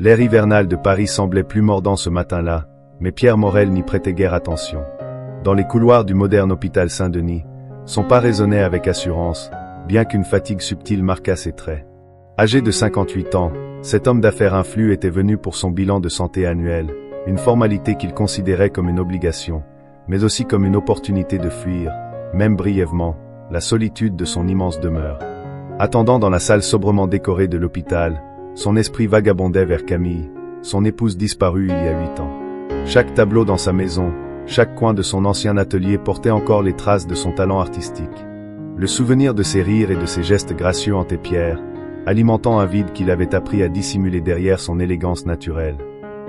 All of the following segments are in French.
L'air hivernal de Paris semblait plus mordant ce matin-là, mais Pierre Morel n'y prêtait guère attention. Dans les couloirs du moderne hôpital Saint-Denis, son pas résonnait avec assurance, bien qu'une fatigue subtile marquât ses traits. Âgé de 58 ans, cet homme d'affaires influx était venu pour son bilan de santé annuel, une formalité qu'il considérait comme une obligation, mais aussi comme une opportunité de fuir, même brièvement, la solitude de son immense demeure. Attendant dans la salle sobrement décorée de l'hôpital, son esprit vagabondait vers Camille, son épouse disparue il y a 8 ans. Chaque tableau dans sa maison, chaque coin de son ancien atelier portait encore les traces de son talent artistique. Le souvenir de ses rires et de ses gestes gracieux hantait Pierre, alimentant un vide qu'il avait appris à dissimuler derrière son élégance naturelle.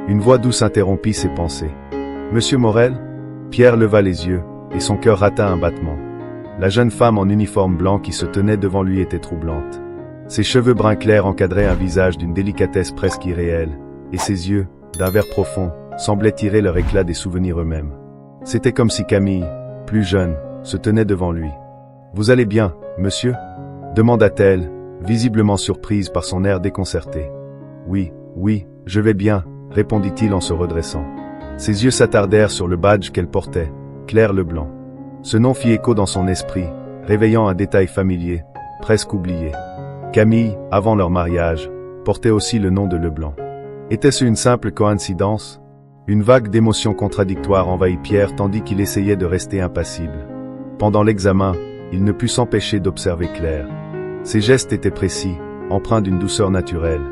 Une voix douce interrompit ses pensées. « Monsieur Morel ?» Pierre leva les yeux, et son cœur rata un battement. La jeune femme en uniforme blanc qui se tenait devant lui était troublante. Ses cheveux brun clair encadraient un visage d'une délicatesse presque irréelle, et ses yeux, d'un vert profond, semblaient tirer leur éclat des souvenirs eux-mêmes. C'était comme si Camille, plus jeune, se tenait devant lui. « Vous allez bien, monsieur ?» demanda-t-elle, visiblement surprise par son air déconcerté. « Oui, je vais bien », répondit-il en se redressant. Ses yeux s'attardèrent sur le badge qu'elle portait, Claire Leblanc. Ce nom fit écho dans son esprit, réveillant un détail familier, presque oublié. Camille, avant leur mariage, portait aussi le nom de Leblanc. Était-ce une simple coïncidence? Une vague d'émotions contradictoires envahit Pierre tandis qu'il essayait de rester impassible. Pendant l'examen, il ne put s'empêcher d'observer Claire. Ses gestes étaient précis, empreints d'une douceur naturelle.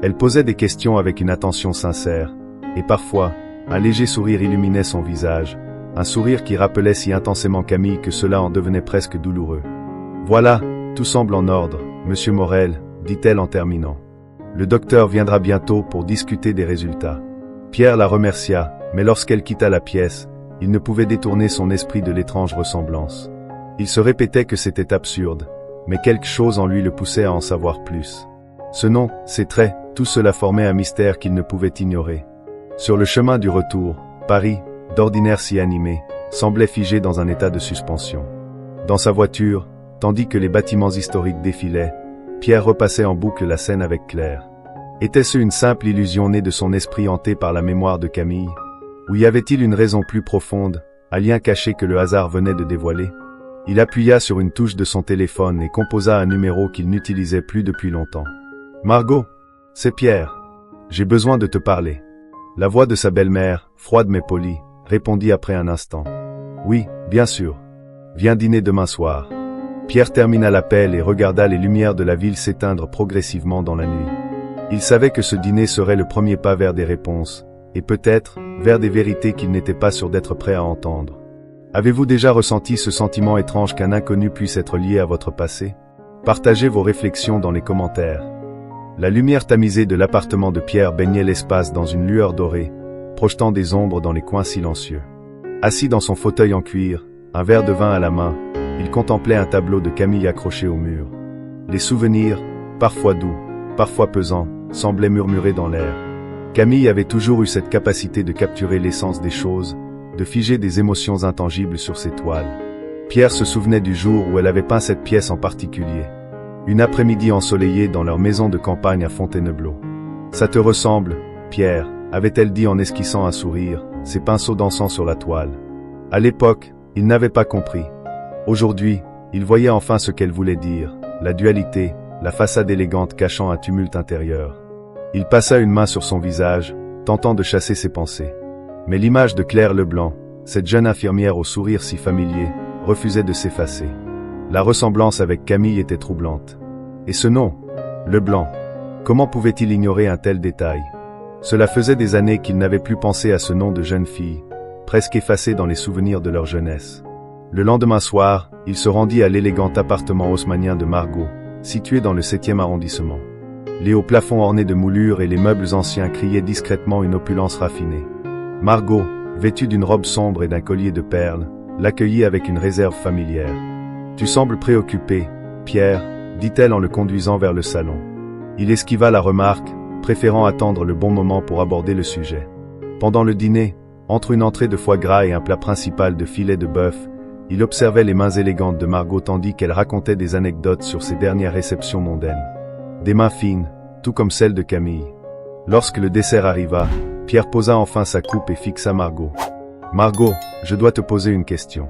Elle posait des questions avec une attention sincère, et parfois, un léger sourire illuminait son visage, un sourire qui rappelait si intensément Camille que cela en devenait presque douloureux. « Voilà, tout semble en ordre, monsieur Morel, » dit-elle en terminant. « Le docteur viendra bientôt pour discuter des résultats. » Pierre la remercia, mais lorsqu'elle quitta la pièce, il ne pouvait détourner son esprit de l'étrange ressemblance. Il se répétait que c'était absurde, mais quelque chose en lui le poussait à en savoir plus. Ce nom, ces traits, tout cela formait un mystère qu'il ne pouvait ignorer. Sur le chemin du retour, Paris, d'ordinaire si animé, semblait figé dans un état de suspension. Dans sa voiture, tandis que les bâtiments historiques défilaient, Pierre repassait en boucle la scène avec Claire. Était-ce une simple illusion née de son esprit hanté par la mémoire de Camille? Ou y avait-il une raison plus profonde, un lien caché que le hasard venait de dévoiler? Il appuya sur une touche de son téléphone et composa un numéro qu'il n'utilisait plus depuis longtemps. « Margot, c'est Pierre. J'ai besoin de te parler. » La voix de sa belle-mère, froide mais polie, répondit après un instant. « Oui, bien sûr. Viens dîner demain soir. » Pierre termina l'appel et regarda les lumières de la ville s'éteindre progressivement dans la nuit. Il savait que ce dîner serait le premier pas vers des réponses, et peut-être, vers des vérités qu'il n'était pas sûr d'être prêt à entendre. Avez-vous déjà ressenti ce sentiment étrange qu'un inconnu puisse être lié à votre passé? Partagez vos réflexions dans les commentaires. La lumière tamisée de l'appartement de Pierre baignait l'espace dans une lueur dorée, projetant des ombres dans les coins silencieux. Assis dans son fauteuil en cuir, un verre de vin à la main, il contemplait un tableau de Camille accroché au mur. Les souvenirs, parfois doux, parfois pesants, semblaient murmurer dans l'air. Camille avait toujours eu cette capacité de capturer l'essence des choses, de figer des émotions intangibles sur ses toiles. Pierre se souvenait du jour où elle avait peint cette pièce en particulier. Une après-midi ensoleillée dans leur maison de campagne à Fontainebleau. « Ça te ressemble, Pierre », avait-elle dit en esquissant un sourire, ses pinceaux dansant sur la toile. À l'époque, il n'avait pas compris. Aujourd'hui, il voyait enfin ce qu'elle voulait dire, la dualité, la façade élégante cachant un tumulte intérieur. Il passa une main sur son visage, tentant de chasser ses pensées. Mais l'image de Claire Leblanc, cette jeune infirmière au sourire si familier, refusait de s'effacer. La ressemblance avec Camille était troublante. Et ce nom, Leblanc, comment pouvait-il ignorer un tel détail? Cela faisait des années qu'il n'avait plus pensé à ce nom de jeune fille, presque effacé dans les souvenirs de leur jeunesse. Le lendemain soir, il se rendit à l'élégant appartement haussmannien de Margot, situé dans le 7e arrondissement. Les hauts plafonds ornés de moulures et les meubles anciens criaient discrètement une opulence raffinée. Margot, vêtue d'une robe sombre et d'un collier de perles, l'accueillit avec une réserve familière. « Tu sembles préoccupé, Pierre, » dit-elle en le conduisant vers le salon. Il esquiva la remarque, préférant attendre le bon moment pour aborder le sujet. Pendant le dîner, entre une entrée de foie gras et un plat principal de filet de bœuf, il observait les mains élégantes de Margot tandis qu'elle racontait des anecdotes sur ses dernières réceptions mondaines. Des mains fines, tout comme celles de Camille. Lorsque le dessert arriva, Pierre posa enfin sa coupe et fixa Margot. « Margot, je dois te poser une question. »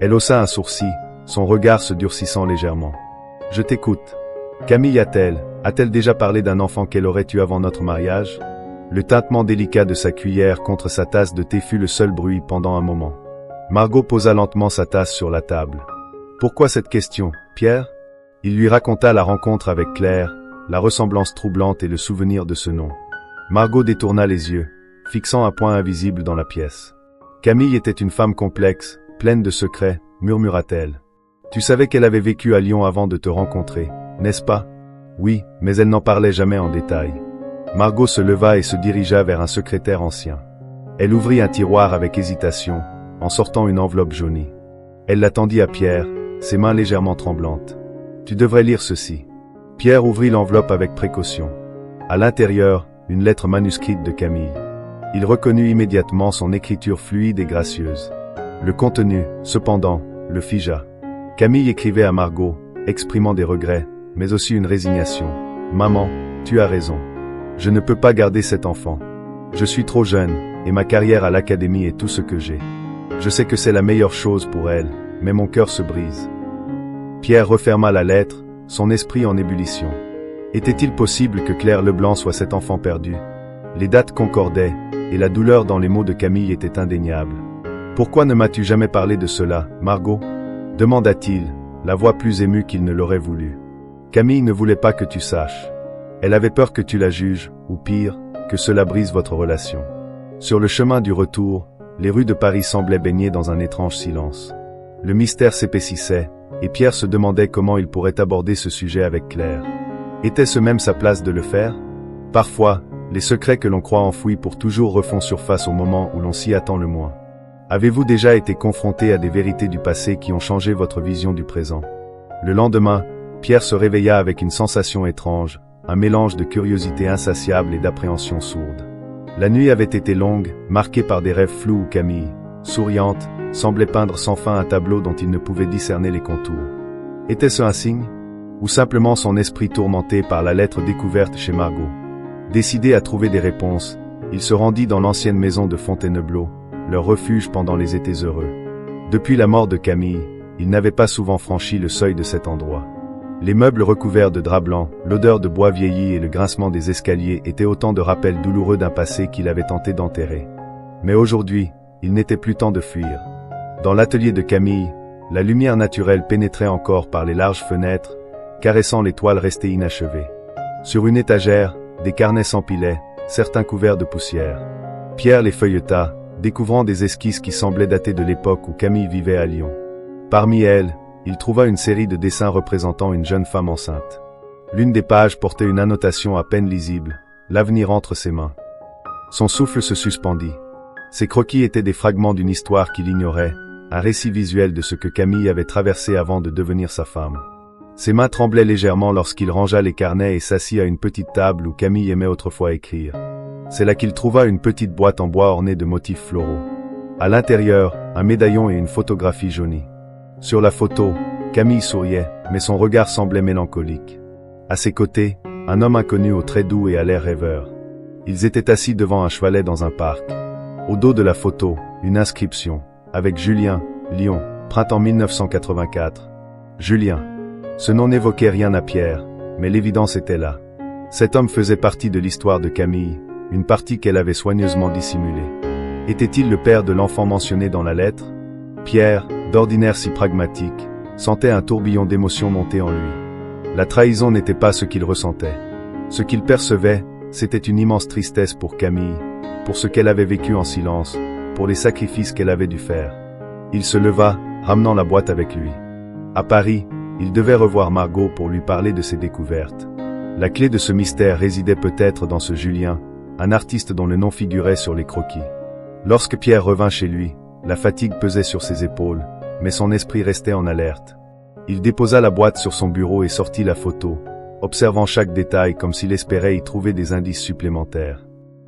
Elle haussa un sourcil, son regard se durcissant légèrement. « Je t'écoute. Camille a-t-elle déjà parlé d'un enfant qu'elle aurait eu avant notre mariage ?» Le tintement délicat de sa cuillère contre sa tasse de thé fut le seul bruit pendant un moment. Margot posa lentement sa tasse sur la table. « Pourquoi cette question, Pierre ?» Il lui raconta la rencontre avec Claire, la ressemblance troublante et le souvenir de ce nom. Margot détourna les yeux, fixant un point invisible dans la pièce. Camille était une femme complexe, pleine de secrets, murmura-t-elle. Tu savais qu'elle avait vécu à Lyon avant de te rencontrer, n'est-ce pas? Oui, mais elle n'en parlait jamais en détail. Margot se leva et se dirigea vers un secrétaire ancien. Elle ouvrit un tiroir avec hésitation, en sortant une enveloppe jaunie. Elle la tendit à Pierre, ses mains légèrement tremblantes. Tu devrais lire ceci. Pierre ouvrit l'enveloppe avec précaution. À l'intérieur, une lettre manuscrite de Camille. Il reconnut immédiatement son écriture fluide et gracieuse. Le contenu, cependant, le figea. Camille écrivait à Margot, exprimant des regrets, mais aussi une résignation. « Maman, tu as raison. Je ne peux pas garder cet enfant. Je suis trop jeune, et ma carrière à l'académie est tout ce que j'ai. Je sais que c'est la meilleure chose pour elle, mais mon cœur se brise. » Pierre referma la lettre, son esprit en ébullition. Était-il possible que Claire Leblanc soit cet enfant perdu? Les dates concordaient, et la douleur dans les mots de Camille était indéniable. « Pourquoi ne m'as-tu jamais parlé de cela, Margot ?» demanda-t-il, la voix plus émue qu'il ne l'aurait voulu. Camille ne voulait pas que tu saches. Elle avait peur que tu la juges, ou pire, que cela brise votre relation. Sur le chemin du retour, les rues de Paris semblaient baignées dans un étrange silence. Le mystère s'épaississait, et Pierre se demandait comment il pourrait aborder ce sujet avec Claire. Était-ce même sa place de le faire? Parfois, les secrets que l'on croit enfouis pour toujours refont surface au moment où l'on s'y attend le moins. Avez-vous déjà été confronté à des vérités du passé qui ont changé votre vision du présent? Le lendemain, Pierre se réveilla avec une sensation étrange, un mélange de curiosité insatiable et d'appréhension sourde. La nuit avait été longue, marquée par des rêves flous où Camille, souriante, semblait peindre sans fin un tableau dont il ne pouvait discerner les contours. Était-ce un signe? Ou simplement son esprit tourmenté par la lettre découverte chez Margot? Décidé à trouver des réponses, il se rendit dans l'ancienne maison de Fontainebleau, leur refuge pendant les étés heureux. Depuis la mort de Camille, il n'avait pas souvent franchi le seuil de cet endroit. Les meubles recouverts de drap blanc, l'odeur de bois vieilli et le grincement des escaliers étaient autant de rappels douloureux d'un passé qu'il avait tenté d'enterrer. Mais aujourd'hui, il n'était plus temps de fuir. Dans l'atelier de Camille, la lumière naturelle pénétrait encore par les larges fenêtres, caressant les toiles restées inachevées. Sur une étagère, des carnets s'empilaient, certains couverts de poussière. Pierre les feuilleta, découvrant des esquisses qui semblaient dater de l'époque où Camille vivait à Lyon. Parmi elles, il trouva une série de dessins représentant une jeune femme enceinte. L'une des pages portait une annotation à peine lisible, « L'avenir entre ses mains ». Son souffle se suspendit. Ces croquis étaient des fragments d'une histoire qu'il ignorait, un récit visuel de ce que Camille avait traversé avant de devenir sa femme. Ses mains tremblaient légèrement lorsqu'il rangea les carnets et s'assit à une petite table où Camille aimait autrefois écrire. C'est là qu'il trouva une petite boîte en bois ornée de motifs floraux. À l'intérieur, un médaillon et une photographie jaunie. Sur la photo, Camille souriait, mais son regard semblait mélancolique. À ses côtés, un homme inconnu aux traits doux et à l'air rêveur. Ils étaient assis devant un chevalet dans un parc. Au dos de la photo, une inscription, avec Julien, Lyon, printemps 1984. Julien. Ce nom n'évoquait rien à Pierre, mais l'évidence était là. Cet homme faisait partie de l'histoire de Camille, une partie qu'elle avait soigneusement dissimulée. Était-il le père de l'enfant mentionné dans la lettre? Pierre, d'ordinaire si pragmatique, sentait un tourbillon d'émotions monter en lui. La trahison n'était pas ce qu'il ressentait. Ce qu'il percevait, c'était une immense tristesse pour Camille, pour ce qu'elle avait vécu en silence, pour les sacrifices qu'elle avait dû faire. Il se leva, ramenant la boîte avec lui. À Paris, il devait revoir Margot pour lui parler de ses découvertes. La clé de ce mystère résidait peut-être dans ce Julien, un artiste dont le nom figurait sur les croquis. Lorsque Pierre revint chez lui, la fatigue pesait sur ses épaules, mais son esprit restait en alerte. Il déposa la boîte sur son bureau et sortit la photo, observant chaque détail comme s'il espérait y trouver des indices supplémentaires.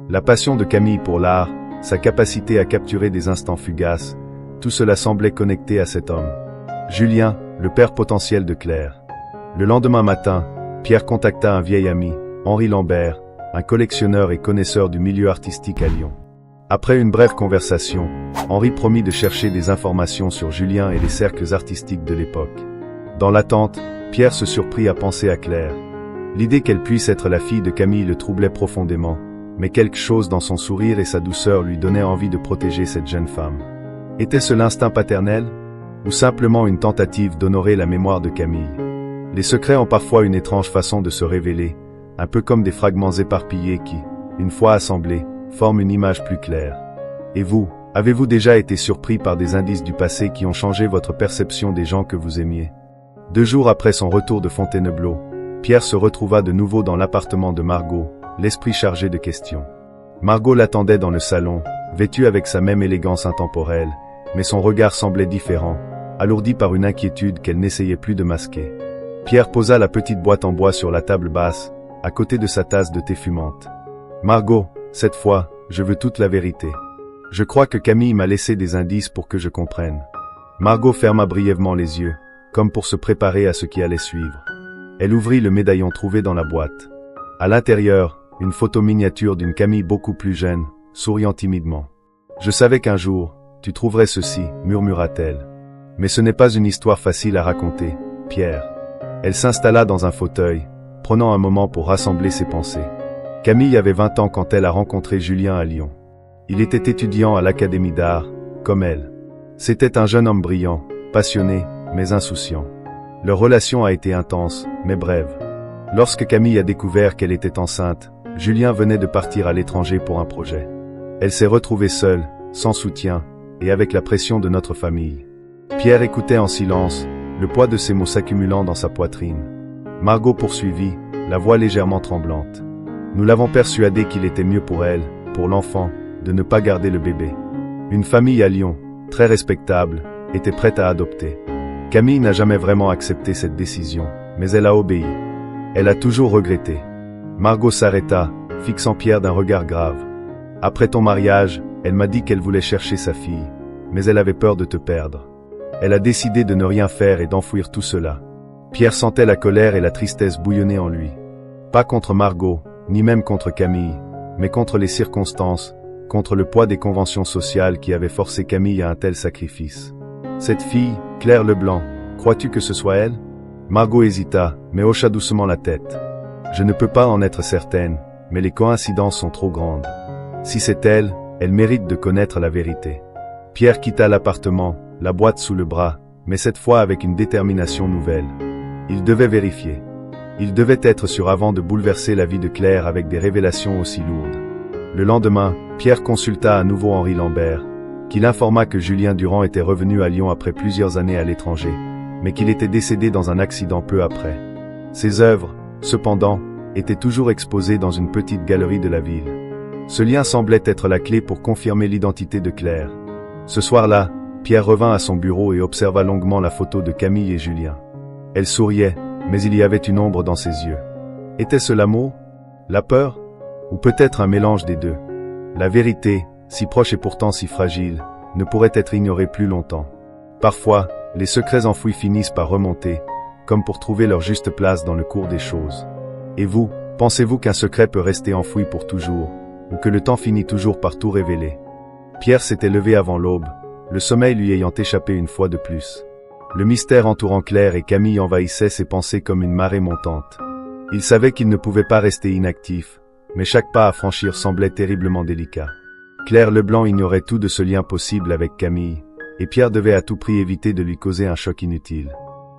La passion de Camille pour l'art, sa capacité à capturer des instants fugaces, tout cela semblait connecté à cet homme. Julien, le père potentiel de Claire. Le lendemain matin, Pierre contacta un vieil ami, Henri Lambert, un collectionneur et connaisseur du milieu artistique à Lyon. Après une brève conversation, Henri promit de chercher des informations sur Julien et les cercles artistiques de l'époque. Dans l'attente, Pierre se surprit à penser à Claire. L'idée qu'elle puisse être la fille de Camille le troublait profondément, mais quelque chose dans son sourire et sa douceur lui donnait envie de protéger cette jeune femme. Était-ce l'instinct paternel? Ou simplement une tentative d'honorer la mémoire de Camille? Les secrets ont parfois une étrange façon de se révéler, un peu comme des fragments éparpillés qui, une fois assemblés, forment une image plus claire. Et vous, avez-vous déjà été surpris par des indices du passé qui ont changé votre perception des gens que vous aimiez? 2 jours après son retour de Fontainebleau, Pierre se retrouva de nouveau dans l'appartement de Margot, l'esprit chargé de questions. Margot l'attendait dans le salon, vêtue avec sa même élégance intemporelle, mais son regard semblait différent, alourdi par une inquiétude qu'elle n'essayait plus de masquer. Pierre posa la petite boîte en bois sur la table basse, à côté de sa tasse de thé fumante. « Margot, cette fois, je veux toute la vérité. Je crois que Camille m'a laissé des indices pour que je comprenne. » Margot ferma brièvement les yeux, comme pour se préparer à ce qui allait suivre. Elle ouvrit le médaillon trouvé dans la boîte. À l'intérieur, une photo miniature d'une Camille beaucoup plus jeune, souriant timidement. « Je savais qu'un jour, tu trouverais ceci, murmura-t-elle. Mais ce n'est pas une histoire facile à raconter, Pierre. » Elle s'installa dans un fauteuil, prenant un moment pour rassembler ses pensées. Camille avait 20 ans quand elle a rencontré Julien à Lyon. Il était étudiant à l'Académie d'art, comme elle. C'était un jeune homme brillant, passionné, mais insouciant. Leur relation a été intense, mais brève. Lorsque Camille a découvert qu'elle était enceinte, Julien venait de partir à l'étranger pour un projet. Elle s'est retrouvée seule, sans soutien, et avec la pression de notre famille. Pierre écoutait en silence, le poids de ses mots s'accumulant dans sa poitrine. Margot poursuivit, la voix légèrement tremblante. Nous l'avons persuadé qu'il était mieux pour elle, pour l'enfant, de ne pas garder le bébé. Une famille à Lyon, très respectable, était prête à adopter. Camille n'a jamais vraiment accepté cette décision, mais elle a obéi. Elle a toujours regretté. Margot s'arrêta, fixant Pierre d'un regard grave. Après ton mariage, elle m'a dit qu'elle voulait chercher sa fille, mais elle avait peur de te perdre. Elle a décidé de ne rien faire et d'enfouir tout cela. Pierre sentait la colère et la tristesse bouillonner en lui. Pas contre Margot, ni même contre Camille, mais contre les circonstances, contre le poids des conventions sociales qui avaient forcé Camille à un tel sacrifice. Cette fille, Claire Leblanc, crois-tu que ce soit elle? Margot hésita, mais hocha doucement la tête. Je ne peux pas en être certaine, mais les coïncidences sont trop grandes. Si c'est elle, elle mérite de connaître la vérité. Pierre quitta l'appartement, la boîte sous le bras, mais cette fois avec une détermination nouvelle. Il devait vérifier. Il devait être sûr avant de bouleverser la vie de Claire avec des révélations aussi lourdes. Le lendemain, Pierre consulta à nouveau Henri Lambert, qui l'informa que Julien Durand était revenu à Lyon après plusieurs années à l'étranger, mais qu'il était décédé dans un accident peu après. Ses œuvres, cependant, étaient toujours exposées dans une petite galerie de la ville. Ce lien semblait être la clé pour confirmer l'identité de Claire. Ce soir-là, Pierre revint à son bureau et observa longuement la photo de Camille et Julien. Elle souriait, mais il y avait une ombre dans ses yeux. Était-ce l'amour? La peur? Ou peut-être un mélange des deux? La vérité, si proche et pourtant si fragile, ne pourrait être ignorée plus longtemps. Parfois, les secrets enfouis finissent par remonter, comme pour trouver leur juste place dans le cours des choses. Et vous, pensez-vous qu'un secret peut rester enfoui pour toujours, ou que le temps finit toujours par tout révéler? Pierre s'était levé avant l'aube, le sommeil lui ayant échappé une fois de plus. Le mystère entourant Claire et Camille envahissait ses pensées comme une marée montante. Il savait qu'il ne pouvait pas rester inactif, mais chaque pas à franchir semblait terriblement délicat. Claire Leblanc ignorait tout de ce lien possible avec Camille, et Pierre devait à tout prix éviter de lui causer un choc inutile.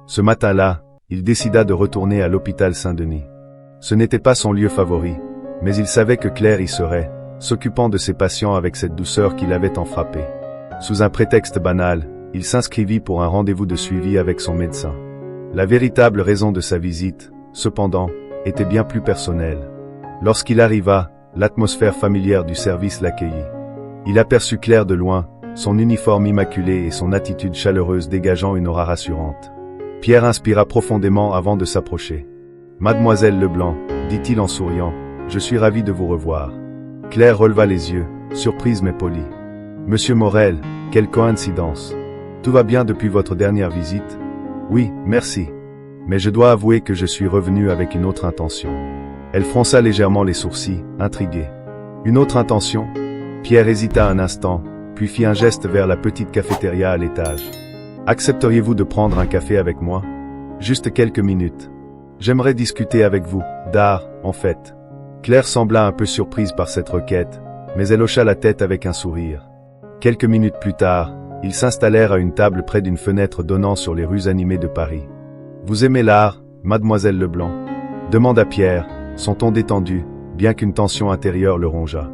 Ce matin-là, il décida de retourner à l'hôpital Saint-Denis. Ce n'était pas son lieu favori, mais il savait que Claire y serait, s'occupant de ses patients avec cette douceur qui l'avait tant frappé. Sous un prétexte banal, il s'inscrivit pour un rendez-vous de suivi avec son médecin. La véritable raison de sa visite, cependant, était bien plus personnelle. Lorsqu'il arriva, l'atmosphère familière du service l'accueillit. Il aperçut Claire de loin, son uniforme immaculé et son attitude chaleureuse dégageant une aura rassurante. Pierre inspira profondément avant de s'approcher. « Mademoiselle Leblanc, dit-il en souriant, je suis ravi de vous revoir. » Claire releva les yeux, surprise mais polie. « Monsieur Morel, quelle coïncidence. Tout va bien depuis votre dernière visite? » « Oui, merci. Mais je dois avouer que je suis revenu avec une autre intention. » Elle fronça légèrement les sourcils, intriguée. Une autre intention? Pierre hésita un instant, puis fit un geste vers la petite cafétéria à l'étage. Accepteriez-vous de prendre un café avec moi? Juste quelques minutes. J'aimerais discuter avec vous, d'art, en fait. Claire sembla un peu surprise par cette requête, mais elle hocha la tête avec un sourire. Quelques minutes plus tard, ils s'installèrent à une table près d'une fenêtre donnant sur les rues animées de Paris. « Vous aimez l'art, mademoiselle Leblanc ?» demanda Pierre, son ton détendu, bien qu'une tension intérieure le rongeât.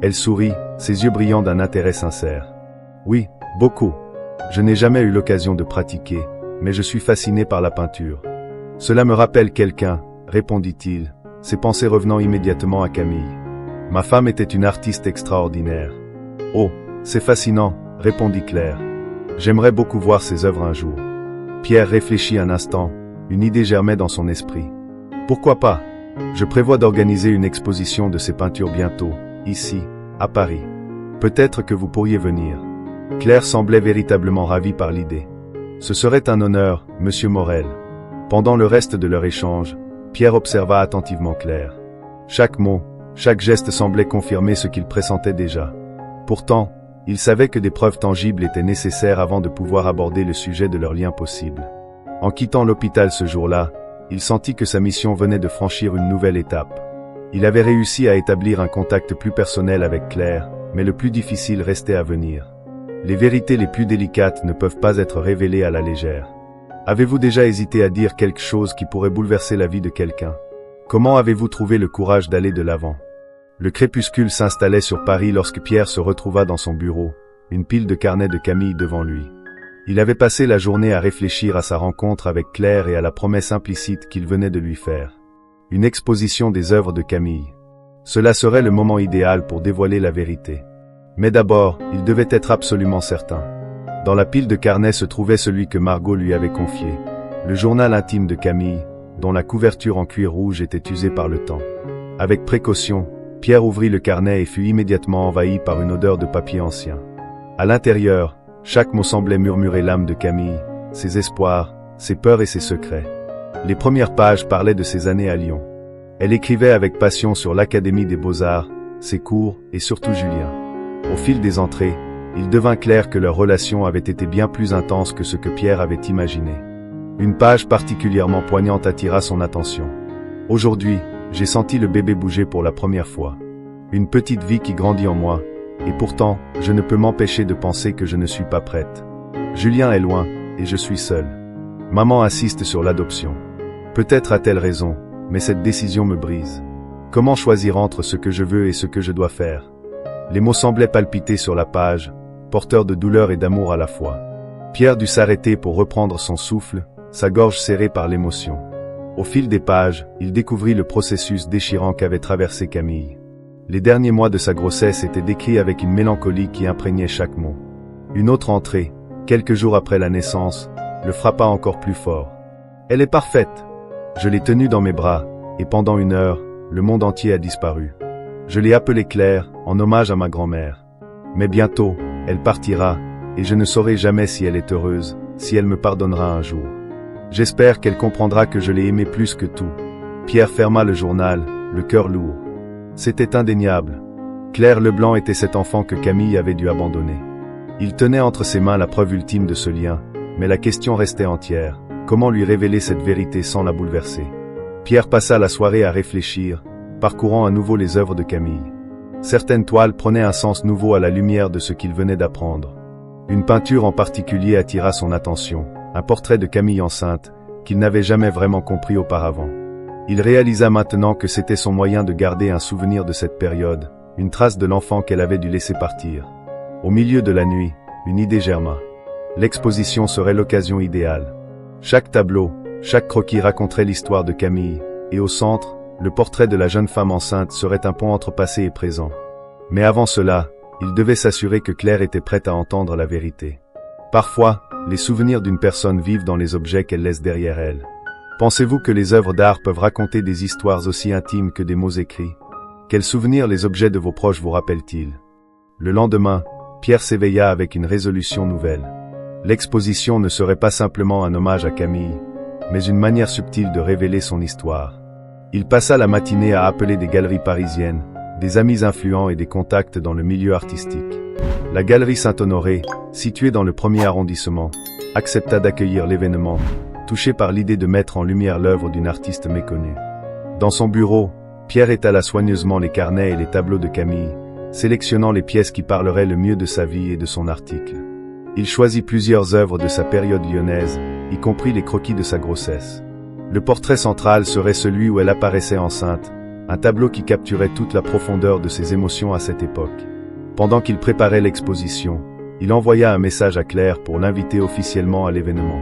Elle sourit, ses yeux brillant d'un intérêt sincère. « Oui, beaucoup. Je n'ai jamais eu l'occasion de pratiquer, mais je suis fasciné par la peinture. »« Cela me rappelle quelqu'un, » répondit-il, ses pensées revenant immédiatement à Camille. « Ma femme était une artiste extraordinaire. »« Oh, c'est fascinant, » répondit Claire. « J'aimerais beaucoup voir ses œuvres un jour. » Pierre réfléchit un instant, une idée germait dans son esprit. « Pourquoi pas? Je prévois d'organiser une exposition de ses peintures bientôt, ici, à Paris. Peut-être que vous pourriez venir. » Claire semblait véritablement ravie par l'idée. « Ce serait un honneur, monsieur Morel. » Pendant le reste de leur échange, Pierre observa attentivement Claire. Chaque mot, chaque geste semblait confirmer ce qu'il pressentait déjà. Pourtant, il savait que des preuves tangibles étaient nécessaires avant de pouvoir aborder le sujet de leur lien possible. En quittant l'hôpital ce jour-là, il sentit que sa mission venait de franchir une nouvelle étape. Il avait réussi à établir un contact plus personnel avec Claire, mais le plus difficile restait à venir. Les vérités les plus délicates ne peuvent pas être révélées à la légère. Avez-vous déjà hésité à dire quelque chose qui pourrait bouleverser la vie de quelqu'un? Comment avez-vous trouvé le courage d'aller de l'avant? Le crépuscule s'installait sur Paris lorsque Pierre se retrouva dans son bureau, une pile de carnets de Camille devant lui. Il avait passé la journée à réfléchir à sa rencontre avec Claire et à la promesse implicite qu'il venait de lui faire. Une exposition des œuvres de Camille. Cela serait le moment idéal pour dévoiler la vérité. Mais d'abord, il devait être absolument certain. Dans la pile de carnets se trouvait celui que Margot lui avait confié, le journal intime de Camille, dont la couverture en cuir rouge était usée par le temps. Avec précaution, Pierre ouvrit le carnet et fut immédiatement envahi par une odeur de papier ancien. À l'intérieur, chaque mot semblait murmurer l'âme de Camille, ses espoirs, ses peurs et ses secrets. Les premières pages parlaient de ses années à Lyon. Elle écrivait avec passion sur l'Académie des Beaux-Arts, ses cours et surtout Julien. Au fil des entrées, il devint clair que leur relation avait été bien plus intense que ce que Pierre avait imaginé. Une page particulièrement poignante attira son attention. « Aujourd'hui, j'ai senti le bébé bouger pour la première fois. Une petite vie qui grandit en moi, et pourtant, je ne peux m'empêcher de penser que je ne suis pas prête. Julien est loin, et je suis seule. Maman insiste sur l'adoption. Peut-être a-t-elle raison, mais cette décision me brise. Comment choisir entre ce que je veux et ce que je dois faire? » Les mots semblaient palpiter sur la page, porteurs de douleur et d'amour à la fois. Pierre dut s'arrêter pour reprendre son souffle, sa gorge serrée par l'émotion. Au fil des pages, il découvrit le processus déchirant qu'avait traversé Camille. Les derniers mois de sa grossesse étaient décrits avec une mélancolie qui imprégnait chaque mot. Une autre entrée, quelques jours après la naissance, le frappa encore plus fort. « Elle est parfaite. Je l'ai tenue dans mes bras, et pendant 1 heure, le monde entier a disparu. Je l'ai appelée Claire, en hommage à ma grand-mère. Mais bientôt, elle partira, et je ne saurai jamais si elle est heureuse, si elle me pardonnera un jour. J'espère qu'elle comprendra que je l'ai aimée plus que tout. » Pierre ferma le journal, le cœur lourd. C'était indéniable. Claire Leblanc était cet enfant que Camille avait dû abandonner. Il tenait entre ses mains la preuve ultime de ce lien, mais la question restait entière. Comment lui révéler cette vérité sans la bouleverser? Pierre passa la soirée à réfléchir, parcourant à nouveau les œuvres de Camille. Certaines toiles prenaient un sens nouveau à la lumière de ce qu'il venait d'apprendre. Une peinture en particulier attira son attention, un portrait de Camille enceinte, qu'il n'avait jamais vraiment compris auparavant. Il réalisa maintenant que c'était son moyen de garder un souvenir de cette période, une trace de l'enfant qu'elle avait dû laisser partir. Au milieu de la nuit, une idée germa. L'exposition serait l'occasion idéale. Chaque tableau, chaque croquis raconterait l'histoire de Camille, et au centre, le portrait de la jeune femme enceinte serait un pont entre passé et présent. Mais avant cela, il devait s'assurer que Claire était prête à entendre la vérité. Parfois, les souvenirs d'une personne vivent dans les objets qu'elle laisse derrière elle. Pensez-vous que les œuvres d'art peuvent raconter des histoires aussi intimes que des mots écrits? Quels souvenirs les objets de vos proches vous rappellent-ils? Le lendemain, Pierre s'éveilla avec une résolution nouvelle. L'exposition ne serait pas simplement un hommage à Camille, mais une manière subtile de révéler son histoire. Il passa la matinée à appeler des galeries parisiennes, des amis influents et des contacts dans le milieu artistique. La galerie Saint-Honoré, située dans le 1er arrondissement, accepta d'accueillir l'événement, touché par l'idée de mettre en lumière l'œuvre d'une artiste méconnue. Dans son bureau, Pierre étala soigneusement les carnets et les tableaux de Camille, sélectionnant les pièces qui parleraient le mieux de sa vie et de son article. Il choisit plusieurs œuvres de sa période lyonnaise, y compris les croquis de sa grossesse. Le portrait central serait celui où elle apparaissait enceinte, un tableau qui capturait toute la profondeur de ses émotions à cette époque. Pendant qu'il préparait l'exposition, il envoya un message à Claire pour l'inviter officiellement à l'événement.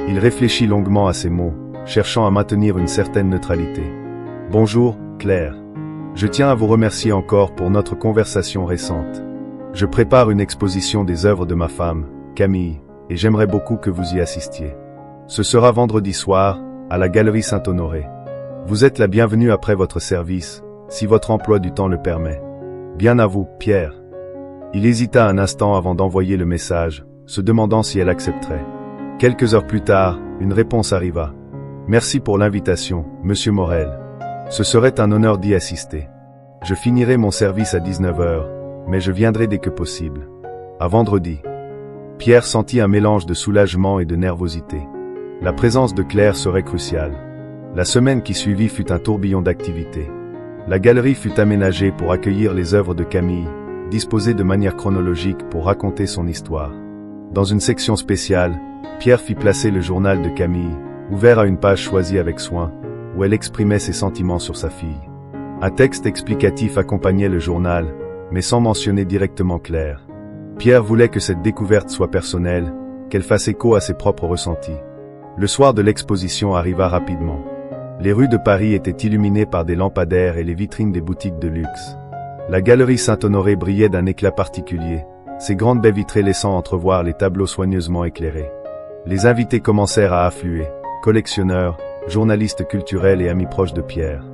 Il réfléchit longuement à ces mots, cherchant à maintenir une certaine neutralité. « Bonjour, Claire. Je tiens à vous remercier encore pour notre conversation récente. Je prépare une exposition des œuvres de ma femme, Camille, et j'aimerais beaucoup que vous y assistiez. Ce sera vendredi soir, à la Galerie Saint-Honoré. Vous êtes la bienvenue après votre service, si votre emploi du temps le permet. Bien à vous, Pierre. » Il hésita un instant avant d'envoyer le message, se demandant si elle accepterait. Quelques heures plus tard, une réponse arriva. « Merci pour l'invitation, Monsieur Morel. Ce serait un honneur d'y assister. Je finirai mon service à 19h, mais je viendrai dès que possible. À vendredi. » Pierre sentit un mélange de soulagement et de nervosité. La présence de Claire serait cruciale. La semaine qui suivit fut un tourbillon d'activités. La galerie fut aménagée pour accueillir les œuvres de Camille, disposées de manière chronologique pour raconter son histoire. Dans une section spéciale, Pierre fit placer le journal de Camille, ouvert à une page choisie avec soin, où elle exprimait ses sentiments sur sa fille. Un texte explicatif accompagnait le journal, mais sans mentionner directement Claire. Pierre voulait que cette découverte soit personnelle, qu'elle fasse écho à ses propres ressentis. Le soir de l'exposition arriva rapidement. Les rues de Paris étaient illuminées par des lampadaires et les vitrines des boutiques de luxe. La galerie Saint-Honoré brillait d'un éclat particulier, ses grandes baies vitrées laissant entrevoir les tableaux soigneusement éclairés. Les invités commencèrent à affluer, collectionneurs, journalistes culturels et amis proches de Pierre.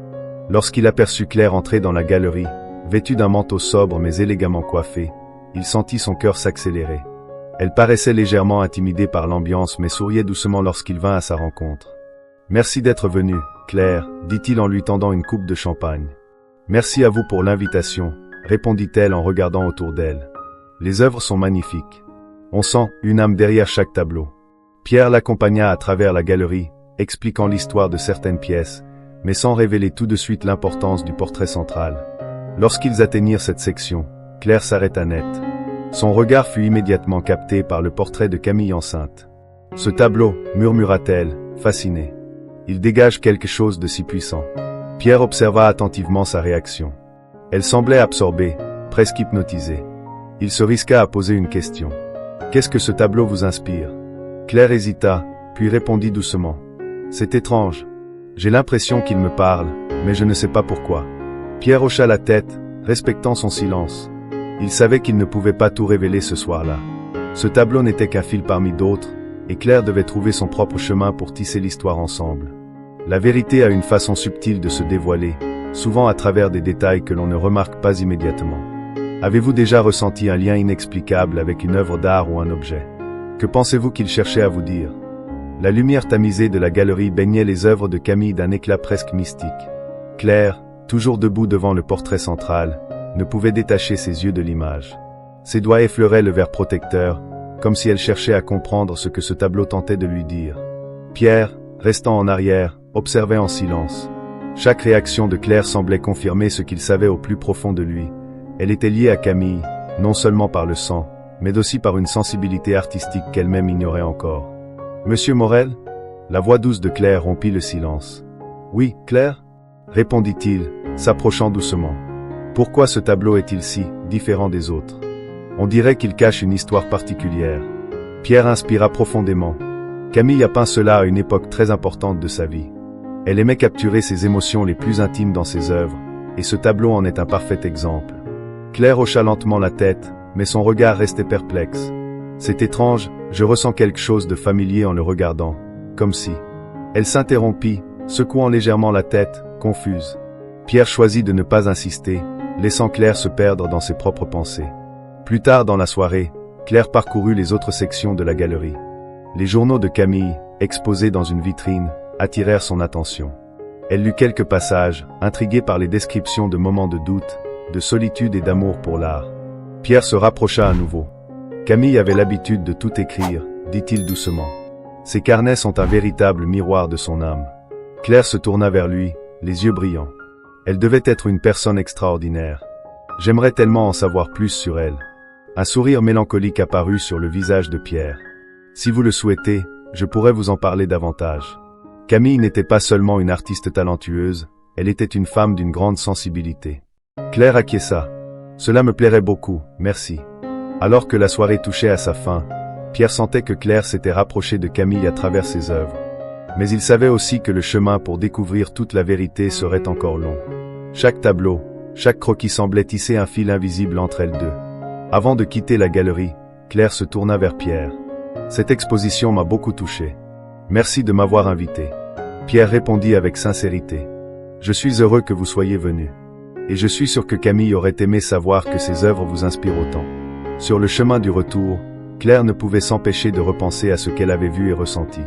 Lorsqu'il aperçut Claire entrer dans la galerie, vêtue d'un manteau sobre mais élégamment coiffé, il sentit son cœur s'accélérer. Elle paraissait légèrement intimidée par l'ambiance mais souriait doucement lorsqu'il vint à sa rencontre. « Merci d'être venue, Claire, » dit-il en lui tendant une coupe de champagne. « Merci à vous pour l'invitation, » répondit-elle en regardant autour d'elle. « Les œuvres sont magnifiques. On sent une âme derrière chaque tableau. » Pierre l'accompagna à travers la galerie, expliquant l'histoire de certaines pièces, mais sans révéler tout de suite l'importance du portrait central. Lorsqu'ils atteignirent cette section, Claire s'arrêta net. Son regard fut immédiatement capté par le portrait de Camille enceinte. « Ce tableau, » murmura-t-elle, fascinée. « Il dégage quelque chose de si puissant. » Pierre observa attentivement sa réaction. Elle semblait absorbée, presque hypnotisée. Il se risqua à poser une question. « Qu'est-ce que ce tableau vous inspire ?» Claire hésita, puis répondit doucement. « C'est étrange. J'ai l'impression qu'il me parle, mais je ne sais pas pourquoi. » Pierre hocha la tête, respectant son silence. Il savait qu'il ne pouvait pas tout révéler ce soir-là. Ce tableau n'était qu'un fil parmi d'autres, et Claire devait trouver son propre chemin pour tisser l'histoire ensemble. La vérité a une façon subtile de se dévoiler, souvent à travers des détails que l'on ne remarque pas immédiatement. Avez-vous déjà ressenti un lien inexplicable avec une œuvre d'art ou un objet? Que pensez-vous qu'il cherchait à vous dire? La lumière tamisée de la galerie baignait les œuvres de Camille d'un éclat presque mystique. Claire, toujours debout devant le portrait central, ne pouvait détacher ses yeux de l'image. Ses doigts effleuraient le verre protecteur, comme si elle cherchait à comprendre ce que ce tableau tentait de lui dire. Pierre, restant en arrière, observait en silence. Chaque réaction de Claire semblait confirmer ce qu'il savait au plus profond de lui. Elle était liée à Camille, non seulement par le sang, mais aussi par une sensibilité artistique qu'elle-même ignorait encore. « Monsieur Morel ?» La voix douce de Claire rompit le silence. « Oui, Claire ?» répondit-il, s'approchant doucement. « Pourquoi ce tableau est-il si différent des autres? On dirait qu'il cache une histoire particulière. » Pierre inspira profondément. Camille a peint cela à une époque très importante de sa vie. Elle aimait capturer ses émotions les plus intimes dans ses œuvres, et ce tableau en est un parfait exemple. Claire hocha lentement la tête, mais son regard restait perplexe. « C'est étrange, je ressens quelque chose de familier en le regardant, comme si... » Elle s'interrompit, secouant légèrement la tête, confuse. Pierre choisit de ne pas insister, laissant Claire se perdre dans ses propres pensées. Plus tard dans la soirée, Claire parcourut les autres sections de la galerie. Les journaux de Camille, exposés dans une vitrine, attirèrent son attention. Elle lut quelques passages, intriguée par les descriptions de moments de doute, de solitude et d'amour pour l'art. Pierre se rapprocha à nouveau. Camille avait l'habitude de tout écrire, dit-il doucement. Ses carnets sont un véritable miroir de son âme. Claire se tourna vers lui, les yeux brillants. Elle devait être une personne extraordinaire. J'aimerais tellement en savoir plus sur elle. Un sourire mélancolique apparut sur le visage de Pierre. Si vous le souhaitez, je pourrais vous en parler davantage. Camille n'était pas seulement une artiste talentueuse, elle était une femme d'une grande sensibilité. Claire acquiesça. Cela me plairait beaucoup, merci. Alors que la soirée touchait à sa fin, Pierre sentait que Claire s'était rapprochée de Camille à travers ses œuvres. Mais il savait aussi que le chemin pour découvrir toute la vérité serait encore long. Chaque tableau, chaque croquis semblait tisser un fil invisible entre elles deux. Avant de quitter la galerie, Claire se tourna vers Pierre. Cette exposition m'a beaucoup touché. Merci de m'avoir invité. Pierre répondit avec sincérité. Je suis heureux que vous soyez venu. Et je suis sûr que Camille aurait aimé savoir que ses œuvres vous inspirent autant. Sur le chemin du retour, Claire ne pouvait s'empêcher de repenser à ce qu'elle avait vu et ressenti.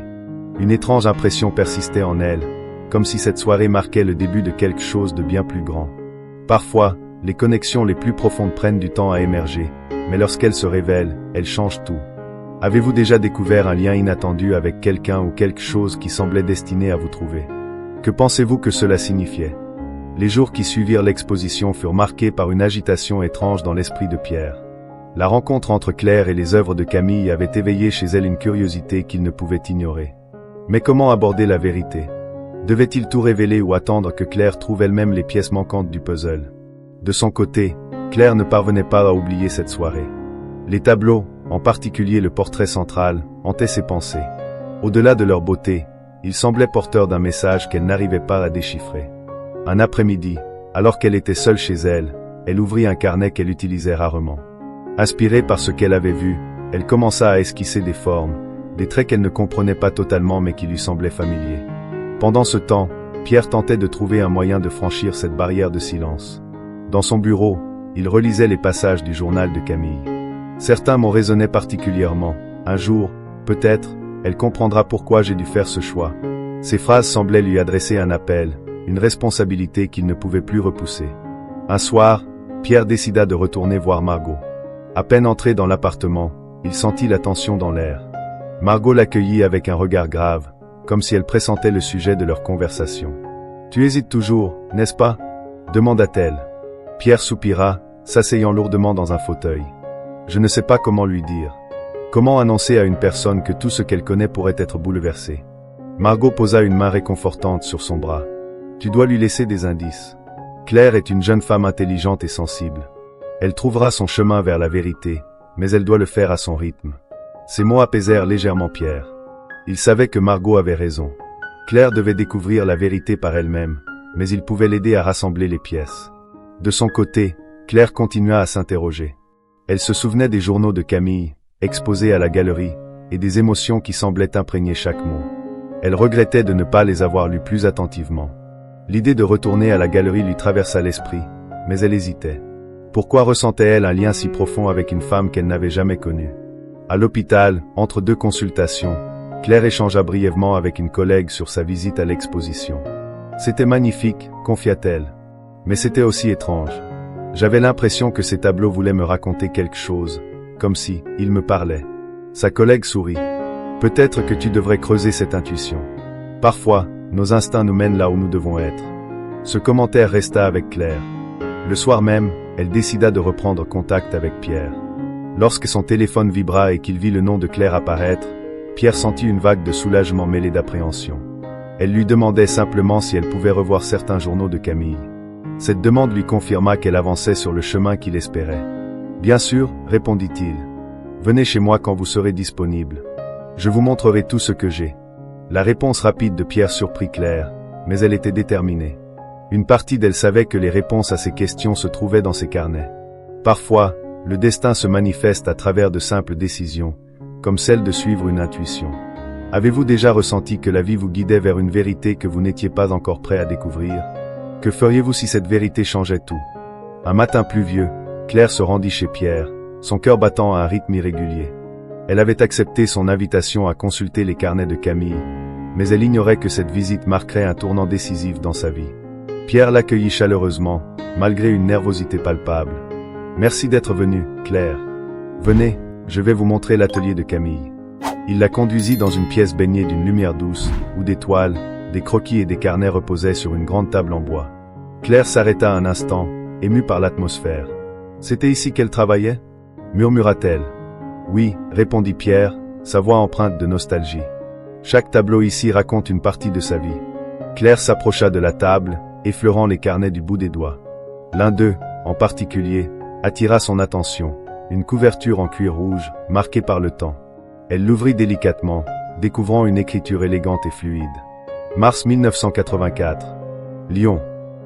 Une étrange impression persistait en elle, comme si cette soirée marquait le début de quelque chose de bien plus grand. Parfois, les connexions les plus profondes prennent du temps à émerger, mais lorsqu'elles se révèlent, elles changent tout. Avez-vous déjà découvert un lien inattendu avec quelqu'un ou quelque chose qui semblait destiné à vous trouver? Que pensez-vous que cela signifiait? Les jours qui suivirent l'exposition furent marqués par une agitation étrange dans l'esprit de Pierre. La rencontre entre Claire et les œuvres de Camille avait éveillé chez elle une curiosité qu'il ne pouvait ignorer. Mais comment aborder la vérité? Devait-il tout révéler ou attendre que Claire trouve elle-même les pièces manquantes du puzzle? De son côté, Claire ne parvenait pas à oublier cette soirée. Les tableaux, en particulier le portrait central, hantaient ses pensées. Au-delà de leur beauté, ils semblaient porteurs d'un message qu'elle n'arrivait pas à déchiffrer. Un après-midi, alors qu'elle était seule chez elle, elle ouvrit un carnet qu'elle utilisait rarement. Inspirée par ce qu'elle avait vu, elle commença à esquisser des formes, des traits qu'elle ne comprenait pas totalement mais qui lui semblaient familiers. Pendant ce temps, Pierre tentait de trouver un moyen de franchir cette barrière de silence. Dans son bureau, il relisait les passages du journal de Camille. Certains m'ont résonné particulièrement. Un jour, peut-être, elle comprendra pourquoi j'ai dû faire ce choix. Ces phrases semblaient lui adresser un appel, une responsabilité qu'il ne pouvait plus repousser. Un soir, Pierre décida de retourner voir Margot. À peine entré dans l'appartement, il sentit la tension dans l'air. Margot l'accueillit avec un regard grave, comme si elle pressentait le sujet de leur conversation. « Tu hésites toujours, n'est-ce pas ?» demanda-t-elle. Pierre soupira, s'asseyant lourdement dans un fauteuil. Je ne sais pas comment lui dire. Comment annoncer à une personne que tout ce qu'elle connaît pourrait être bouleversé? Margot posa une main réconfortante sur son bras. Tu dois lui laisser des indices. Claire est une jeune femme intelligente et sensible. Elle trouvera son chemin vers la vérité, mais elle doit le faire à son rythme. Ces mots apaisèrent légèrement Pierre. Il savait que Margot avait raison. Claire devait découvrir la vérité par elle-même, mais il pouvait l'aider à rassembler les pièces. De son côté, Claire continua à s'interroger. Elle se souvenait des journaux de Camille, exposés à la galerie, et des émotions qui semblaient imprégner chaque mot. Elle regrettait de ne pas les avoir lus plus attentivement. L'idée de retourner à la galerie lui traversa l'esprit, mais elle hésitait. Pourquoi ressentait-elle un lien si profond avec une femme qu'elle n'avait jamais connue? À l'hôpital, entre deux consultations, Claire échangea brièvement avec une collègue sur sa visite à l'exposition. C'était magnifique, confia-t-elle. Mais c'était aussi étrange. J'avais l'impression que ces tableaux voulaient me raconter quelque chose, comme si, ils me parlaient. Sa collègue sourit. Peut-être que tu devrais creuser cette intuition. Parfois, nos instincts nous mènent là où nous devons être. Ce commentaire resta avec Claire. Le soir même, elle décida de reprendre contact avec Pierre. Lorsque son téléphone vibra et qu'il vit le nom de Claire apparaître, Pierre sentit une vague de soulagement mêlée d'appréhension. Elle lui demandait simplement si elle pouvait revoir certains journaux de Camille. Cette demande lui confirma qu'elle avançait sur le chemin qu'il espérait. « Bien sûr, répondit-il. Venez chez moi quand vous serez disponible. Je vous montrerai tout ce que j'ai. » La réponse rapide de Pierre surprit Claire, mais elle était déterminée. Une partie d'elle savait que les réponses à ses questions se trouvaient dans ses carnets. Parfois, le destin se manifeste à travers de simples décisions, comme celle de suivre une intuition. Avez-vous déjà ressenti que la vie vous guidait vers une vérité que vous n'étiez pas encore prêt à découvrir? Que feriez-vous si cette vérité changeait tout? Un matin pluvieux, Claire se rendit chez Pierre, son cœur battant à un rythme irrégulier. Elle avait accepté son invitation à consulter les carnets de Camille, mais elle ignorait que cette visite marquerait un tournant décisif dans sa vie. Pierre l'accueillit chaleureusement, malgré une nervosité palpable. « Merci d'être venue, Claire. Venez, je vais vous montrer l'atelier de Camille. » Il la conduisit dans une pièce baignée d'une lumière douce, où des toiles, des croquis et des carnets reposaient sur une grande table en bois. Claire s'arrêta un instant, émue par l'atmosphère. « C'était ici qu'elle travaillait ?» murmura-t-elle. « Oui, » répondit Pierre, sa voix empreinte de nostalgie. « Chaque tableau ici raconte une partie de sa vie. » Claire s'approcha de la table, effleurant les carnets du bout des doigts. L'un d'eux, en particulier, attira son attention, une couverture en cuir rouge, marquée par le temps. Elle l'ouvrit délicatement, découvrant une écriture élégante et fluide. Mars 1984. Lyon.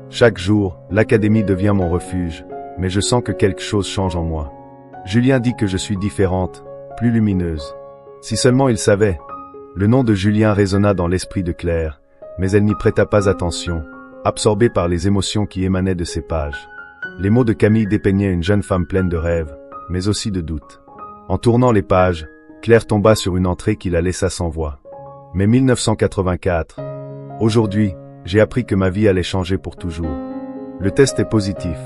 Chaque jour, l'académie devient mon refuge, mais je sens que quelque chose change en moi. Julien dit que je suis différente, plus lumineuse. Si seulement il savait. Le nom de Julien résonna dans l'esprit de Claire, mais elle n'y prêta pas attention, absorbée par les émotions qui émanaient de ces pages. Les mots de Camille dépeignaient une jeune femme pleine de rêves, mais aussi de doutes. En tournant les pages, Claire tomba sur une entrée qui la laissa sans voix. Mais 1984. Aujourd'hui, j'ai appris que ma vie allait changer pour toujours. Le test est positif.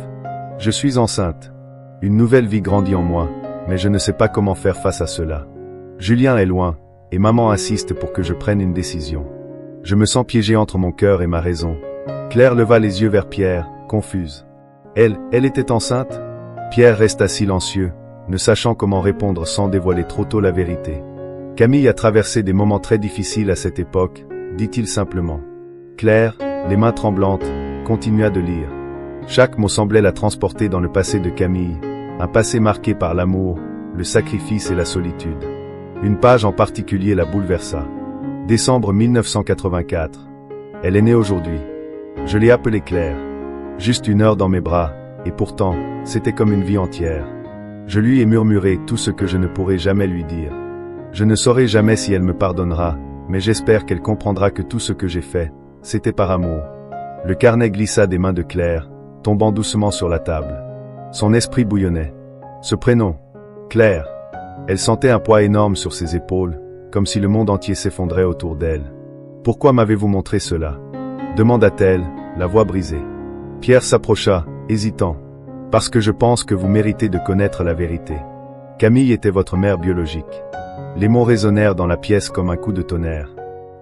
Je suis enceinte. Une nouvelle vie grandit en moi, mais je ne sais pas comment faire face à cela. Julien est loin, et maman insiste pour que je prenne une décision. Je me sens piégé entre mon cœur et ma raison. Claire leva les yeux vers Pierre, confuse. Elle était enceinte? Pierre resta silencieux, ne sachant comment répondre sans dévoiler trop tôt la vérité. Camille a traversé des moments très difficiles à cette époque, dit-il simplement. Claire, les mains tremblantes, continua de lire. Chaque mot semblait la transporter dans le passé de Camille, un passé marqué par l'amour, le sacrifice et la solitude. Une page en particulier la bouleversa. Décembre 1984. Elle est née aujourd'hui. Je l'ai appelée Claire. Juste 1 heure dans mes bras, et pourtant, c'était comme une vie entière. Je lui ai murmuré tout ce que je ne pourrai jamais lui dire. Je ne saurai jamais si elle me pardonnera, mais j'espère qu'elle comprendra que tout ce que j'ai fait, c'était par amour. Le carnet glissa des mains de Claire, tombant doucement sur la table. Son esprit bouillonnait. Ce prénom, Claire. Elle sentait un poids énorme sur ses épaules, comme si le monde entier s'effondrait autour d'elle. « Pourquoi m'avez-vous montré cela ?» demanda-t-elle, la voix brisée. Pierre s'approcha, hésitant. « Parce que je pense que vous méritez de connaître la vérité. Camille était votre mère biologique. » Les mots résonnèrent dans la pièce comme un coup de tonnerre.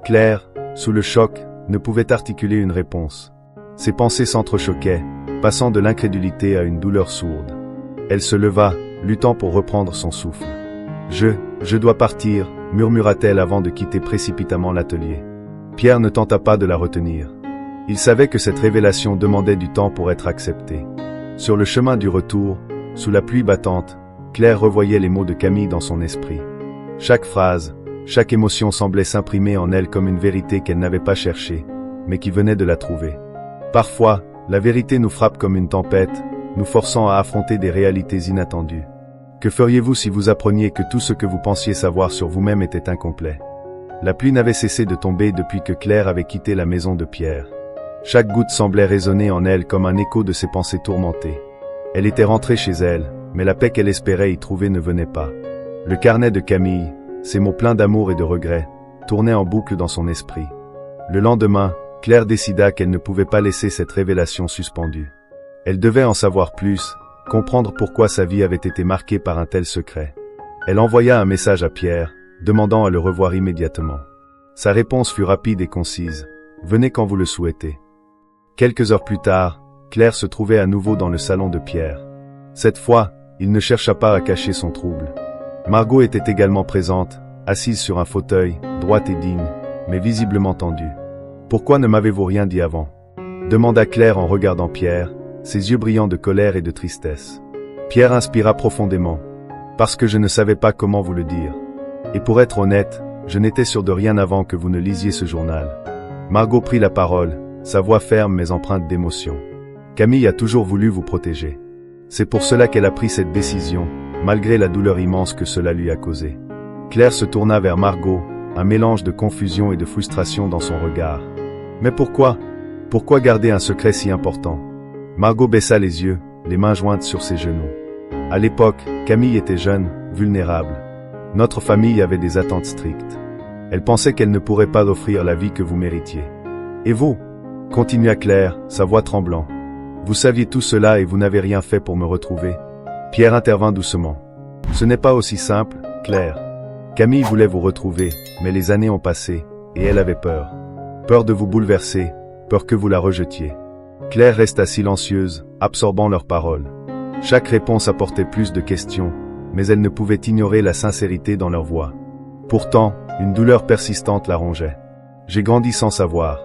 Claire, sous le choc, ne pouvait articuler une réponse. Ses pensées s'entrechoquaient, passant de l'incrédulité à une douleur sourde. Elle se leva, luttant pour reprendre son souffle. « Je dois partir », murmura-t-elle avant de quitter précipitamment l'atelier. Pierre ne tenta pas de la retenir. Il savait que cette révélation demandait du temps pour être acceptée. Sur le chemin du retour, sous la pluie battante, Claire revoyait les mots de Camille dans son esprit. Chaque phrase, chaque émotion semblait s'imprimer en elle comme une vérité qu'elle n'avait pas cherchée, mais qui venait de la trouver. Parfois, la vérité nous frappe comme une tempête, nous forçant à affronter des réalités inattendues. Que feriez-vous si vous appreniez que tout ce que vous pensiez savoir sur vous-même était incomplet? La pluie n'avait cessé de tomber depuis que Claire avait quitté la maison de Pierre. Chaque goutte semblait résonner en elle comme un écho de ses pensées tourmentées. Elle était rentrée chez elle, mais la paix qu'elle espérait y trouver ne venait pas. Le carnet de Camille, ses mots pleins d'amour et de regret, tournaient en boucle dans son esprit. Le lendemain, Claire décida qu'elle ne pouvait pas laisser cette révélation suspendue. Elle devait en savoir plus, comprendre pourquoi sa vie avait été marquée par un tel secret. Elle envoya un message à Pierre, demandant à le revoir immédiatement. Sa réponse fut rapide et concise. « Venez quand vous le souhaitez. » Quelques heures plus tard, Claire se trouvait à nouveau dans le salon de Pierre. Cette fois, il ne chercha pas à cacher son trouble. Margot était également présente, assise sur un fauteuil, droite et digne, mais visiblement tendue. « Pourquoi ne m'avez-vous rien dit avant ?» demanda Claire en regardant Pierre, ses yeux brillants de colère et de tristesse. Pierre inspira profondément. « Parce que je ne savais pas comment vous le dire. Et pour être honnête, je n'étais sûr de rien avant que vous ne lisiez ce journal. » Margot prit la parole, sa voix ferme mais empreinte d'émotion. « Camille a toujours voulu vous protéger. C'est pour cela qu'elle a pris cette décision, malgré la douleur immense que cela lui a causée. » Claire se tourna vers Margot, un mélange de confusion et de frustration dans son regard. « Mais pourquoi? Pourquoi garder un secret si important ?» Margot baissa les yeux, les mains jointes sur ses genoux. À l'époque, Camille était jeune, vulnérable. Notre famille avait des attentes strictes. Elle pensait qu'elle ne pourrait pas offrir la vie que vous méritiez. Et vous? Continua Claire, sa voix tremblant. Vous saviez tout cela et vous n'avez rien fait pour me retrouver? Pierre intervint doucement. Ce n'est pas aussi simple, Claire. Camille voulait vous retrouver, mais les années ont passé, et elle avait peur. Peur de vous bouleverser, peur que vous la rejetiez. Claire resta silencieuse, absorbant leurs paroles. Chaque réponse apportait plus de questions, mais elle ne pouvait ignorer la sincérité dans leur voix. Pourtant, une douleur persistante la rongeait. J'ai grandi sans savoir.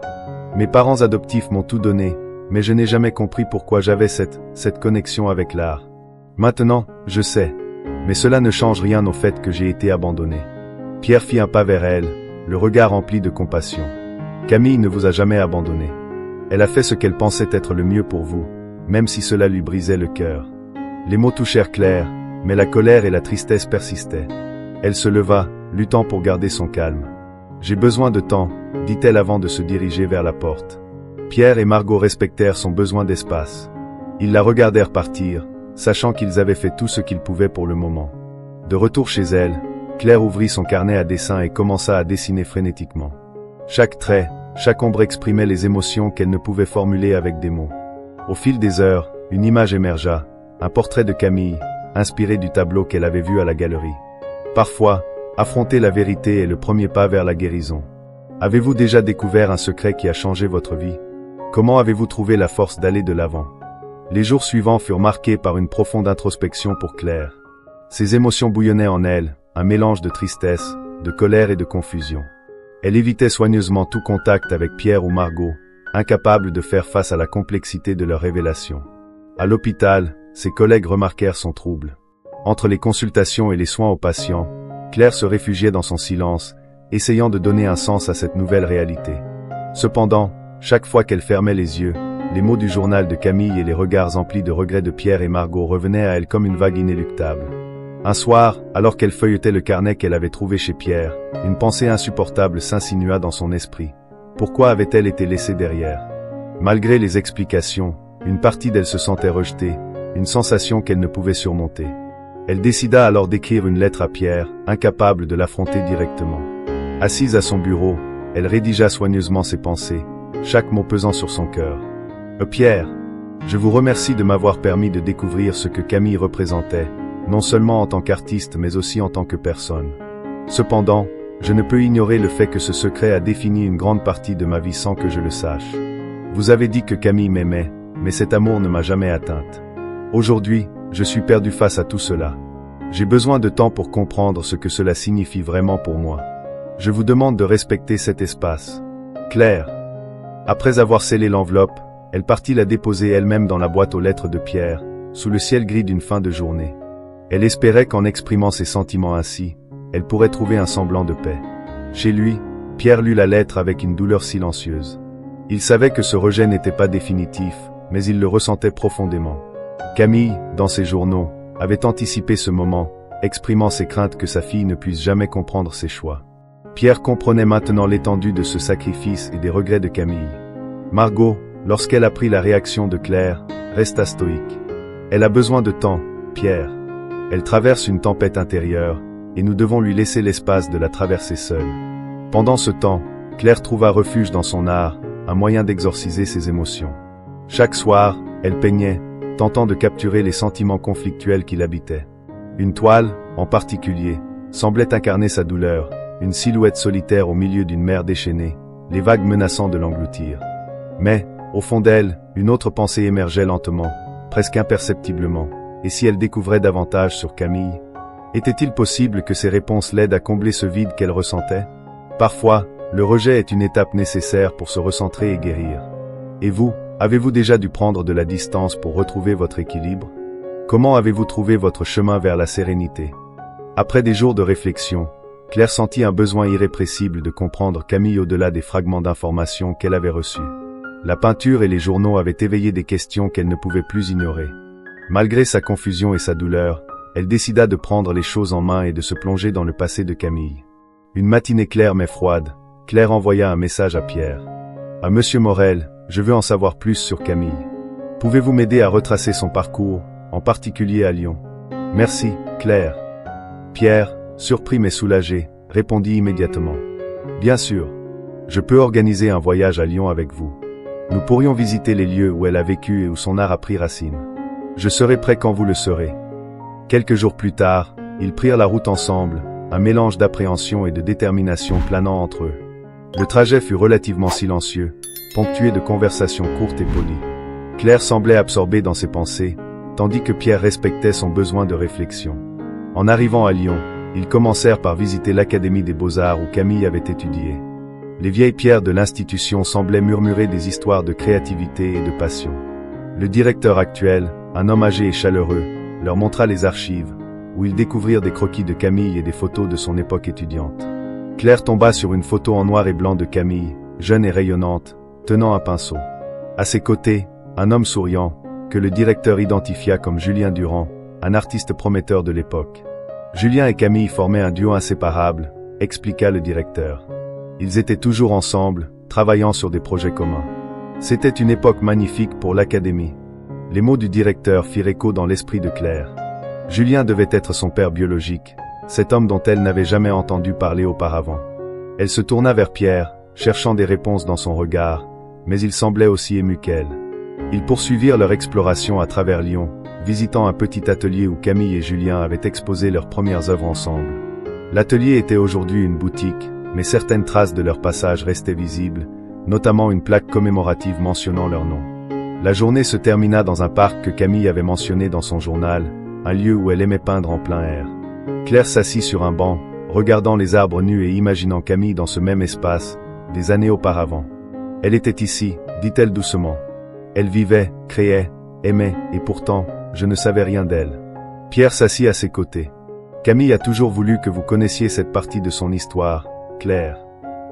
Mes parents adoptifs m'ont tout donné, mais je n'ai jamais compris pourquoi j'avais cette connexion avec l'art. Maintenant, je sais. Mais cela ne change rien au fait que j'ai été abandonné. Pierre fit un pas vers elle, le regard rempli de compassion. Camille ne vous a jamais abandonné. Elle a fait ce qu'elle pensait être le mieux pour vous, même si cela lui brisait le cœur. Les mots touchèrent Claire, mais la colère et la tristesse persistaient. Elle se leva, luttant pour garder son calme. J'ai besoin de temps, dit-elle avant de se diriger vers la porte. Pierre et Margot respectèrent son besoin d'espace. Ils la regardèrent partir, sachant qu'ils avaient fait tout ce qu'ils pouvaient pour le moment. De retour chez elle, Claire ouvrit son carnet à dessin et commença à dessiner frénétiquement. Chaque trait, chaque ombre exprimait les émotions qu'elle ne pouvait formuler avec des mots. Au fil des heures, une image émergea, un portrait de Camille, inspiré du tableau qu'elle avait vu à la galerie. Parfois, affronter la vérité est le premier pas vers la guérison. Avez-vous déjà découvert un secret qui a changé votre vie? Comment avez-vous trouvé la force d'aller de l'avant? Les jours suivants furent marqués par une profonde introspection pour Claire. Ses émotions bouillonnaient en elle, un mélange de tristesse, de colère et de confusion. Elle évitait soigneusement tout contact avec Pierre ou Margot, incapable de faire face à la complexité de leurs révélations. À l'hôpital, ses collègues remarquèrent son trouble. Entre les consultations et les soins aux patients, Claire se réfugiait dans son silence, essayant de donner un sens à cette nouvelle réalité. Cependant, chaque fois qu'elle fermait les yeux, les mots du journal de Camille et les regards emplis de regrets de Pierre et Margot revenaient à elle comme une vague inéluctable. Un soir, alors qu'elle feuilletait le carnet qu'elle avait trouvé chez Pierre, une pensée insupportable s'insinua dans son esprit. Pourquoi avait-elle été laissée derrière? Malgré les explications, une partie d'elle se sentait rejetée, une sensation qu'elle ne pouvait surmonter. Elle décida alors d'écrire une lettre à Pierre, incapable de l'affronter directement. Assise à son bureau, elle rédigea soigneusement ses pensées, chaque mot pesant sur son cœur. Pierre, je vous remercie de m'avoir permis de découvrir ce que Camille représentait, non seulement en tant qu'artiste mais aussi en tant que personne. Cependant, je ne peux ignorer le fait que ce secret a défini une grande partie de ma vie sans que je le sache. Vous avez dit que Camille m'aimait, mais cet amour ne m'a jamais atteinte. Aujourd'hui, je suis perdu face à tout cela. J'ai besoin de temps pour comprendre ce que cela signifie vraiment pour moi. Je vous demande de respecter cet espace. Claire. Après avoir scellé l'enveloppe, elle partit la déposer elle-même dans la boîte aux lettres de Pierre, sous le ciel gris d'une fin de journée. Elle espérait qu'en exprimant ses sentiments ainsi, elle pourrait trouver un semblant de paix. Chez lui, Pierre lut la lettre avec une douleur silencieuse. Il savait que ce rejet n'était pas définitif, mais il le ressentait profondément. Camille, dans ses journaux, avait anticipé ce moment, exprimant ses craintes que sa fille ne puisse jamais comprendre ses choix. Pierre comprenait maintenant l'étendue de ce sacrifice et des regrets de Camille. Margot, lorsqu'elle apprit la réaction de Claire, resta stoïque. Elle a besoin de temps, Pierre. Elle traverse une tempête intérieure, et nous devons lui laisser l'espace de la traverser seule. Pendant ce temps, Claire trouva refuge dans son art, un moyen d'exorciser ses émotions. Chaque soir, elle peignait, tentant de capturer les sentiments conflictuels qui l'habitaient. Une toile, en particulier, semblait incarner sa douleur, une silhouette solitaire au milieu d'une mer déchaînée, les vagues menaçant de l'engloutir. Mais, au fond d'elle, une autre pensée émergeait lentement, presque imperceptiblement. Et si elle découvrait davantage sur Camille? Était-il possible que ces réponses l'aident à combler ce vide qu'elle ressentait? Parfois, le rejet est une étape nécessaire pour se recentrer et guérir. Et vous, avez-vous déjà dû prendre de la distance pour retrouver votre équilibre? Comment avez-vous trouvé votre chemin vers la sérénité? Après des jours de réflexion, Claire sentit un besoin irrépressible de comprendre Camille au-delà des fragments d'informations qu'elle avait reçus. La peinture et les journaux avaient éveillé des questions qu'elle ne pouvait plus ignorer. Malgré sa confusion et sa douleur, elle décida de prendre les choses en main et de se plonger dans le passé de Camille. Une matinée claire mais froide, Claire envoya un message à Pierre. « À Monsieur Morel, je veux en savoir plus sur Camille. Pouvez-vous m'aider à retracer son parcours, en particulier à Lyon? Merci, Claire. » Pierre, surpris mais soulagé, répondit immédiatement. « Bien sûr. Je peux organiser un voyage à Lyon avec vous. Nous pourrions visiter les lieux où elle a vécu et où son art a pris racine. Je serai prêt quand vous le serez. Quelques jours plus tard, ils prirent la route ensemble, un mélange d'appréhension et de détermination planant entre eux. Le trajet fut relativement silencieux, ponctué de conversations courtes et polies. Claire semblait absorbée dans ses pensées, tandis que Pierre respectait son besoin de réflexion. En arrivant à Lyon, ils commencèrent par visiter l'Académie des Beaux-Arts où Camille avait étudié. Les vieilles pierres de l'institution semblaient murmurer des histoires de créativité et de passion. Le directeur actuel, un homme âgé et chaleureux, leur montra les archives, où ils découvrirent des croquis de Camille et des photos de son époque étudiante. Claire tomba sur une photo en noir et blanc de Camille, jeune et rayonnante, tenant un pinceau. À ses côtés, un homme souriant, que le directeur identifia comme Julien Durand, un artiste prometteur de l'époque. Julien et Camille formaient un duo inséparable, expliqua le directeur. Ils étaient toujours ensemble, travaillant sur des projets communs. C'était une époque magnifique pour l'Académie. Les mots du directeur firent écho dans l'esprit de Claire. Julien devait être son père biologique, cet homme dont elle n'avait jamais entendu parler auparavant. Elle se tourna vers Pierre, cherchant des réponses dans son regard, mais il semblait aussi ému qu'elle. Ils poursuivirent leur exploration à travers Lyon, visitant un petit atelier où Camille et Julien avaient exposé leurs premières œuvres ensemble. L'atelier était aujourd'hui une boutique, mais certaines traces de leur passage restaient visibles, notamment une plaque commémorative mentionnant leur nom. La journée se termina dans un parc que Camille avait mentionné dans son journal, un lieu où elle aimait peindre en plein air. Claire s'assit sur un banc, regardant les arbres nus et imaginant Camille dans ce même espace, des années auparavant. Elle était ici, dit-elle doucement. Elle vivait, créait, aimait, et pourtant, je ne savais rien d'elle. Pierre s'assit à ses côtés. Camille a toujours voulu que vous connaissiez cette partie de son histoire, Claire.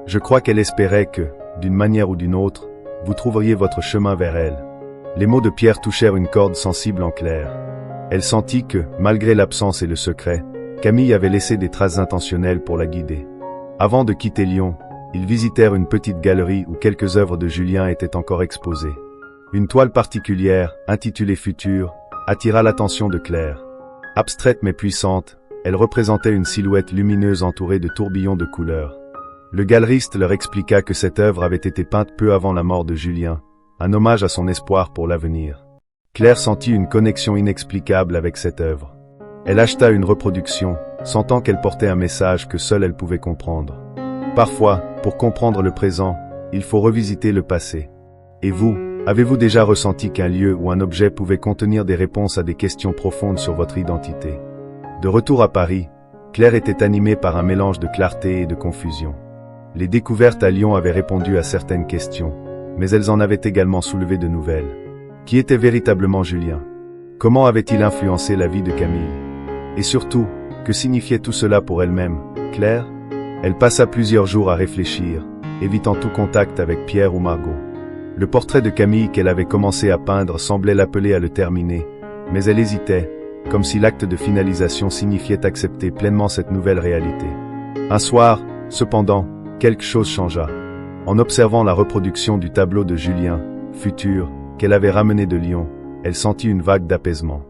Je crois qu'elle espérait que, d'une manière ou d'une autre, vous trouveriez votre chemin vers elle. Les mots de Pierre touchèrent une corde sensible en Claire. Elle sentit que, malgré l'absence et le secret, Camille avait laissé des traces intentionnelles pour la guider. Avant de quitter Lyon, ils visitèrent une petite galerie où quelques œuvres de Julien étaient encore exposées. Une toile particulière, intitulée Futur, attira l'attention de Claire. Abstraite mais puissante, elle représentait une silhouette lumineuse entourée de tourbillons de couleurs. Le galeriste leur expliqua que cette œuvre avait été peinte peu avant la mort de Julien, un hommage à son espoir pour l'avenir. Claire sentit une connexion inexplicable avec cette œuvre. Elle acheta une reproduction, sentant qu'elle portait un message que seule elle pouvait comprendre. Parfois, pour comprendre le présent, il faut revisiter le passé. Et vous, avez-vous déjà ressenti qu'un lieu ou un objet pouvait contenir des réponses à des questions profondes sur votre identité? De retour à Paris, Claire était animée par un mélange de clarté et de confusion. Les découvertes à Lyon avaient répondu à certaines questions, mais elles en avaient également soulevé de nouvelles. Qui était véritablement Julien? Comment avait-il influencé la vie de Camille? Et surtout, que signifiait tout cela pour elle-même, Claire? Elle passa plusieurs jours à réfléchir, évitant tout contact avec Pierre ou Margot. Le portrait de Camille qu'elle avait commencé à peindre semblait l'appeler à le terminer, mais elle hésitait, comme si l'acte de finalisation signifiait accepter pleinement cette nouvelle réalité. Un soir, cependant, quelque chose changea. En observant la reproduction du tableau de Julien, Futur, qu'elle avait ramené de Lyon, elle sentit une vague d'apaisement.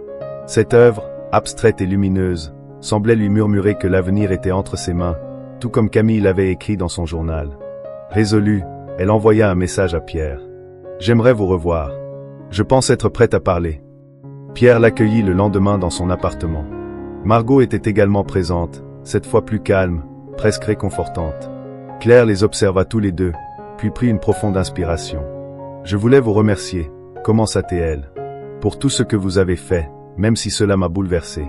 Cette œuvre, abstraite et lumineuse, semblait lui murmurer que l'avenir était entre ses mains, tout comme Camille l'avait écrit dans son journal. Résolue, elle envoya un message à Pierre. « J'aimerais vous revoir. Je pense être prête à parler. » Pierre l'accueillit le lendemain dans son appartement. Margot était également présente, cette fois plus calme, presque réconfortante. Claire les observa tous les deux, puis prit une profonde inspiration. « Je voulais vous remercier, » commença-t-elle, « pour tout ce que vous avez fait, même si cela m'a bouleversé. »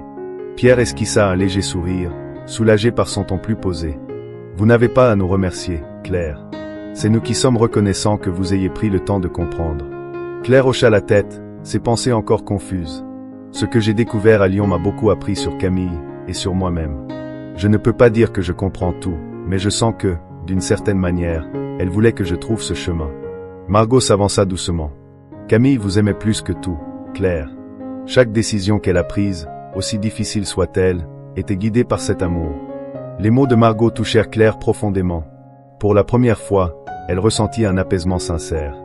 Pierre esquissa un léger sourire, soulagé par son ton plus posé. « Vous n'avez pas à nous remercier, Claire. C'est nous qui sommes reconnaissants que vous ayez pris le temps de comprendre. » Claire hocha la tête, ses pensées encore confuses. « Ce que j'ai découvert à Lyon m'a beaucoup appris sur Camille, et sur moi-même. Je ne peux pas dire que je comprends tout, mais je sens que, d'une certaine manière, elle voulait que je trouve ce chemin. » Margot s'avança doucement. « Camille vous aimait plus que tout, Claire. Chaque décision qu'elle a prise, aussi difficile soit-elle, était guidée par cet amour. » Les mots de Margot touchèrent Claire profondément. Pour la première fois, elle ressentit un apaisement sincère.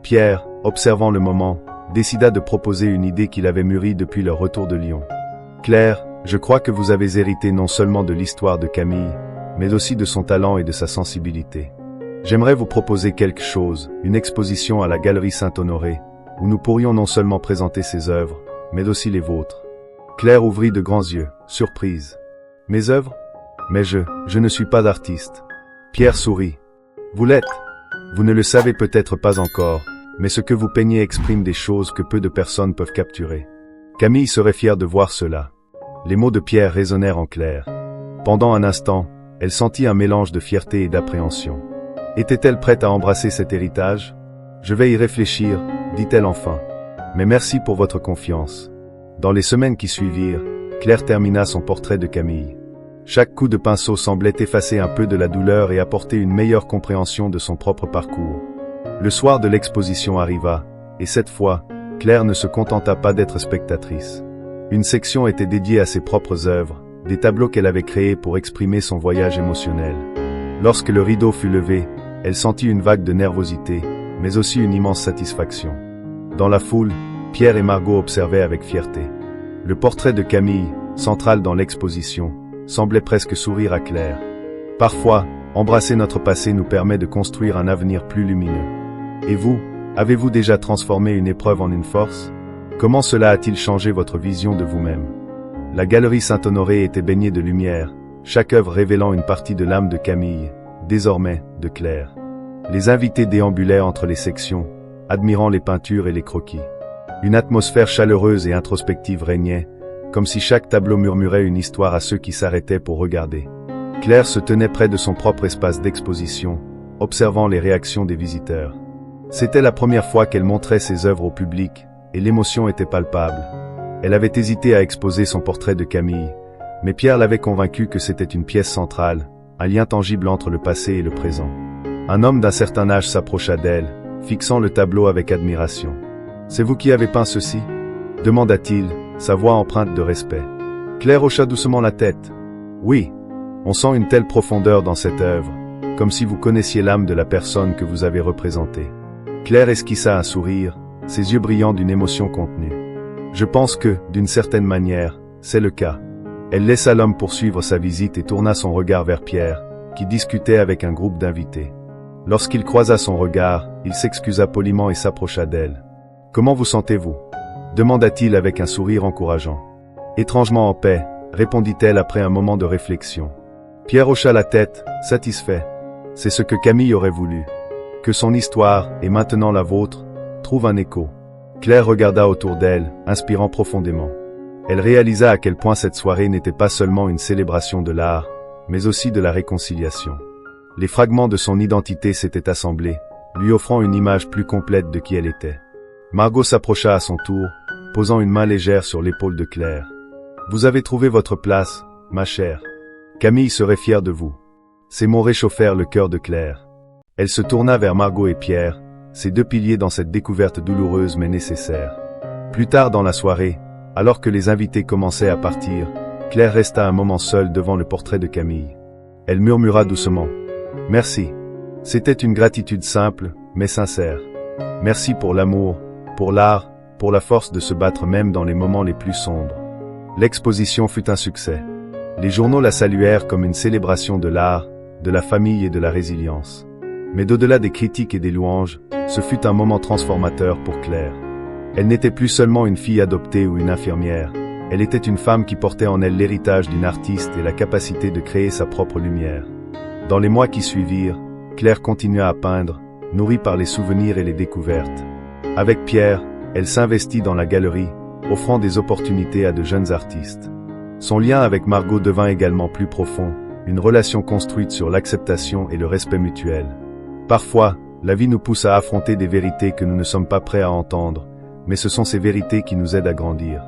Pierre, observant le moment, décida de proposer une idée qu'il avait mûrie depuis leur retour de Lyon. « Claire, je crois que vous avez hérité non seulement de l'histoire de Camille, mais aussi de son talent et de sa sensibilité. J'aimerais vous proposer quelque chose, une exposition à la Galerie Saint-Honoré, où nous pourrions non seulement présenter ses œuvres, mais aussi les vôtres. Claire ouvrit de grands yeux, surprise. Mes œuvres? Mais je ne suis pas artiste. Pierre sourit. Vous l'êtes. Vous ne le savez peut-être pas encore, mais ce que vous peignez exprime des choses que peu de personnes peuvent capturer. Camille serait fière de voir cela. Les mots de Pierre résonnèrent en Claire. Pendant un instant, elle sentit un mélange de fierté et d'appréhension. Était-elle prête à embrasser cet héritage? Je vais y réfléchir, dit-elle enfin. Mais merci pour votre confiance. Dans les semaines qui suivirent, Claire termina son portrait de Camille. Chaque coup de pinceau semblait effacer un peu de la douleur et apporter une meilleure compréhension de son propre parcours. Le soir de l'exposition arriva, et cette fois, Claire ne se contenta pas d'être spectatrice. Une section était dédiée à ses propres œuvres, des tableaux qu'elle avait créés pour exprimer son voyage émotionnel. Lorsque le rideau fut levé, elle sentit une vague de nervosité, mais aussi une immense satisfaction. Dans la foule, Pierre et Margot observaient avec fierté. Le portrait de Camille, central dans l'exposition, semblait presque sourire à Claire. Parfois, embrasser notre passé nous permet de construire un avenir plus lumineux. Et vous, avez-vous déjà transformé une épreuve en une force? Comment cela a-t-il changé votre vision de vous-même? La Galerie Saint-Honoré était baignée de lumière, chaque œuvre révélant une partie de l'âme de Camille, désormais de Claire. Les invités déambulaient entre les sections, admirant les peintures et les croquis. Une atmosphère chaleureuse et introspective régnait, comme si chaque tableau murmurait une histoire à ceux qui s'arrêtaient pour regarder. Claire se tenait près de son propre espace d'exposition, observant les réactions des visiteurs. C'était la première fois qu'elle montrait ses œuvres au public, et l'émotion était palpable. Elle avait hésité à exposer son portrait de Camille, mais Pierre l'avait convaincue que c'était une pièce centrale, un lien tangible entre le passé et le présent. Un homme d'un certain âge s'approcha d'elle, fixant le tableau avec admiration. « C'est vous qui avez peint ceci ?» demanda-t-il, sa voix empreinte de respect. Claire hocha doucement la tête. « Oui, on sent une telle profondeur dans cette œuvre, comme si vous connaissiez l'âme de la personne que vous avez représentée. » Claire esquissa un sourire, ses yeux brillants d'une émotion contenue. « Je pense que, d'une certaine manière, c'est le cas. » Elle laissa l'homme poursuivre sa visite et tourna son regard vers Pierre, qui discutait avec un groupe d'invités. Lorsqu'il croisa son regard, il s'excusa poliment et s'approcha d'elle. « Comment vous sentez-vous » demanda-t-il avec un sourire encourageant. « Étrangement en paix » répondit-elle après un moment de réflexion. Pierre hocha la tête, satisfait. C'est ce que Camille aurait voulu. Que son histoire, et maintenant la vôtre, trouve un écho. Claire regarda autour d'elle, inspirant profondément. Elle réalisa à quel point cette soirée n'était pas seulement une célébration de l'art, mais aussi de la réconciliation. Les fragments de son identité s'étaient assemblés, lui offrant une image plus complète de qui elle était. Margot s'approcha à son tour, posant une main légère sur l'épaule de Claire. « Vous avez trouvé votre place, ma chère. Camille serait fière de vous. » Ces mots réchauffèrent le cœur de Claire. Elle se tourna vers Margot et Pierre, ces deux piliers dans cette découverte douloureuse mais nécessaire. Plus tard dans la soirée, alors que les invités commençaient à partir, Claire resta un moment seule devant le portrait de Camille. Elle murmura doucement. « Merci. C'était une gratitude simple, mais sincère. Merci pour l'amour, pour l'art, pour la force de se battre même dans les moments les plus sombres. » L'exposition fut un succès. Les journaux la saluèrent comme une célébration de l'art, de la famille et de la résilience. Mais d'au-delà des critiques et des louanges, ce fut un moment transformateur pour Claire. Elle n'était plus seulement une fille adoptée ou une infirmière, elle était une femme qui portait en elle l'héritage d'une artiste et la capacité de créer sa propre lumière. Dans les mois qui suivirent, Claire continua à peindre, nourrie par les souvenirs et les découvertes. Avec Pierre, elle s'investit dans la galerie, offrant des opportunités à de jeunes artistes. Son lien avec Margot devint également plus profond, une relation construite sur l'acceptation et le respect mutuel. Parfois, la vie nous pousse à affronter des vérités que nous ne sommes pas prêts à entendre, mais ce sont ces vérités qui nous aident à grandir.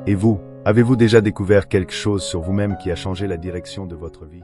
Et vous, avez-vous déjà découvert quelque chose sur vous-même qui a changé la direction de votre vie ?